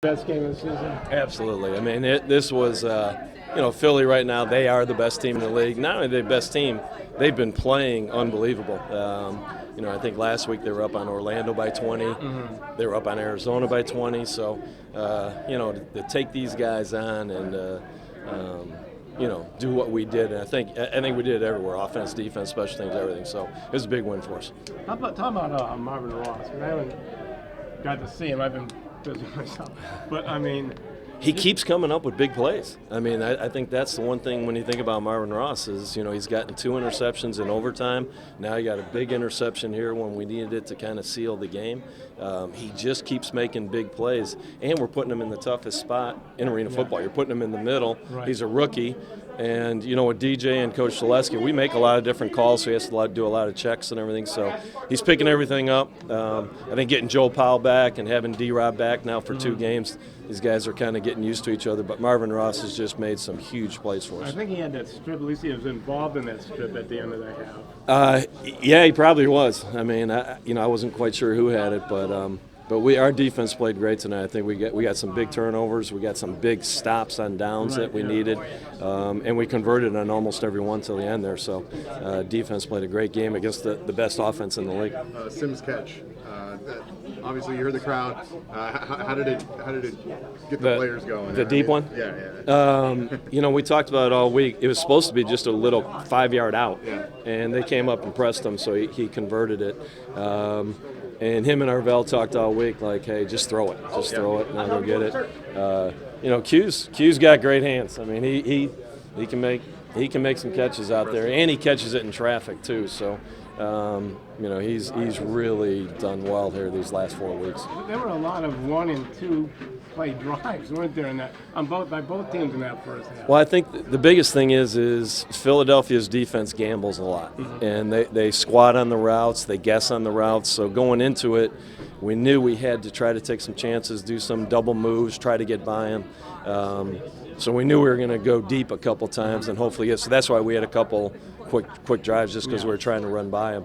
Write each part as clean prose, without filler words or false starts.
Best game of the season? Absolutely. I mean, this was, Philly right now, they are the best team in the league. Not only are they the best team, they've been playing unbelievable. I think last week they were up on Orlando by 20. Mm-hmm. They were up on Arizona by 20. So, to take these guys on and, do what we did. And I think we did it everywhere, offense, defense, special teams, everything. So it was a big win for us. Talk about Marvin Ross. I haven't got to see him. I've been busy myself. But, I mean, he keeps coming up with big plays. I mean, I think that's the one thing when you think about Marvin Ross is, he's gotten 2 interceptions in overtime. Now he got a big interception here when we needed it to kind of seal the game. He just keeps making big plays, and we're putting him in the toughest spot in arena football. You're putting him in the middle. Right. He's a rookie. And, with DJ and Coach Zaleski, we make a lot of different calls, so he has to do a lot of checks and everything. So he's picking everything up. I think getting Joe Powell back and having D-Rob back now for 2 games, these guys are kind of getting used to each other. But Marvin Ross has just made some huge plays for us. I think he had that strip. At least he was involved in that strip at the end of the half. Yeah, he probably was. I mean, I wasn't quite sure who had it, but our defense played great tonight. I think we got some big turnovers. We got some big stops on downs that we needed, and we converted on almost every one till the end there. So defense played a great game against the best offense in the league. Sims catch. Obviously, you heard the crowd. How did it get the players going? The deep one? Yeah. We talked about it all week. It was supposed to be just a little 5-yard out, Yeah. and they came up and pressed him, so he converted it. And him and Arvell talked all week like, hey, just throw it. Just throw it, and I'll go get it. Q's got great hands. I mean, he can make some catches out there, and he catches it in traffic too. So, he's really done well here these last 4 weeks. There were a lot of 1 and 2 play drives, weren't there? By both teams in that first half. Well, I think the biggest thing is Philadelphia's defense gambles a lot, and they squat on the routes, they guess on the routes. So going into it, we knew we had to try to take some chances, do some double moves, try to get by them. So we knew we were going to go deep a couple times and hopefully get. So that's why we had a couple quick drives just because we were trying to run by them.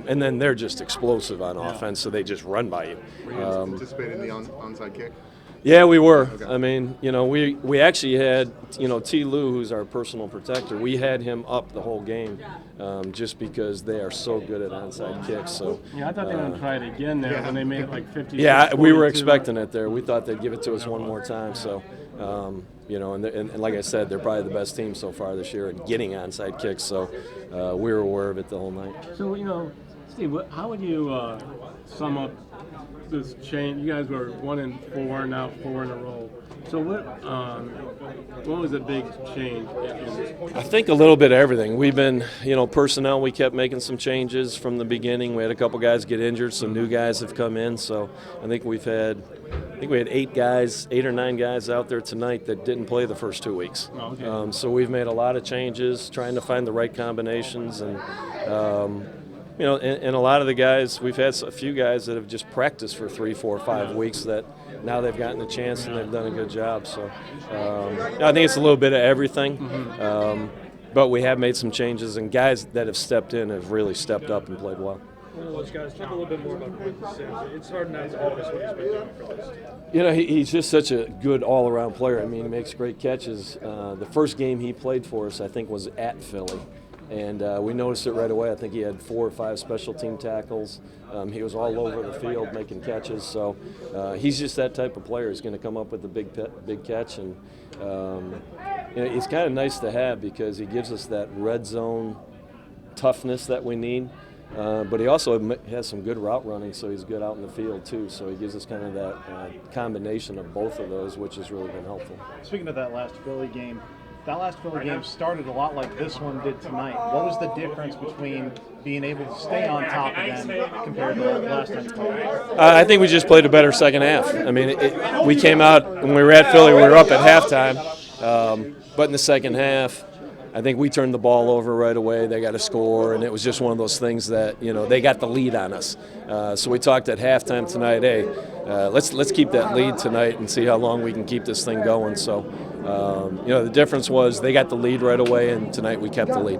And then they're just explosive on offense, so they just run by you. Were you anticipating the onside kick? Yeah, we were. Okay. I mean, we actually had, T. Lou, who's our personal protector, we had him up the whole game just because they are so good at onside kicks. So I thought they were going to try it again there when they made it like 50. Yeah, we were expecting it there. We thought they'd give it to us one more time. So, and like I said, they're probably the best team so far this year at getting onside kicks. So we were aware of it the whole night. So, Steve, how would you sum up this change? You guys were 1 and 4, now 4 in a row. So what was the big change? I think a little bit of everything. We've been, personnel, we kept making some changes from the beginning. We had a couple guys get injured, some new guys have come in. So I think we had 8 or 9 guys out there tonight that didn't play the first 2 weeks. Oh, okay. So we've made a lot of changes, trying to find the right combinations, and and a lot of the guys, we've had a few guys that have just practiced for 3, 4, 5 weeks that now they've gotten a chance and they've done a good job. So I think it's a little bit of everything. But we have made some changes, and guys that have stepped in have really stepped up and played well. One of those guys, talk a little bit more about Quentin Sims. It's hard not to notice what he's been doing for this team. He's just such a good all-around player. I mean, he makes great catches. The first game he played for us, I think, was at Philly. And we noticed it right away. I think he had 4 or 5 special team tackles. He was all over the field making catches. So he's just that type of player. He's going to come up with a big catch. And it's kind of nice to have because he gives us that red zone toughness that we need. But he also has some good route running, so he's good out in the field too. So he gives us kind of that combination of both of those, which has really been helpful. Speaking of that last Philly game, started a lot like this one did tonight. What was the difference between being able to stay on top of them compared to the last time? I think we just played a better second half. I mean, we came out when we were at Philly, we were up at halftime. But in the second half, I think we turned the ball over right away. They got a score, and it was just one of those things that, they got the lead on us. So we talked at halftime tonight, hey, let's keep that lead tonight and see how long we can keep this thing going. So, the difference was they got the lead right away, and tonight we kept the lead.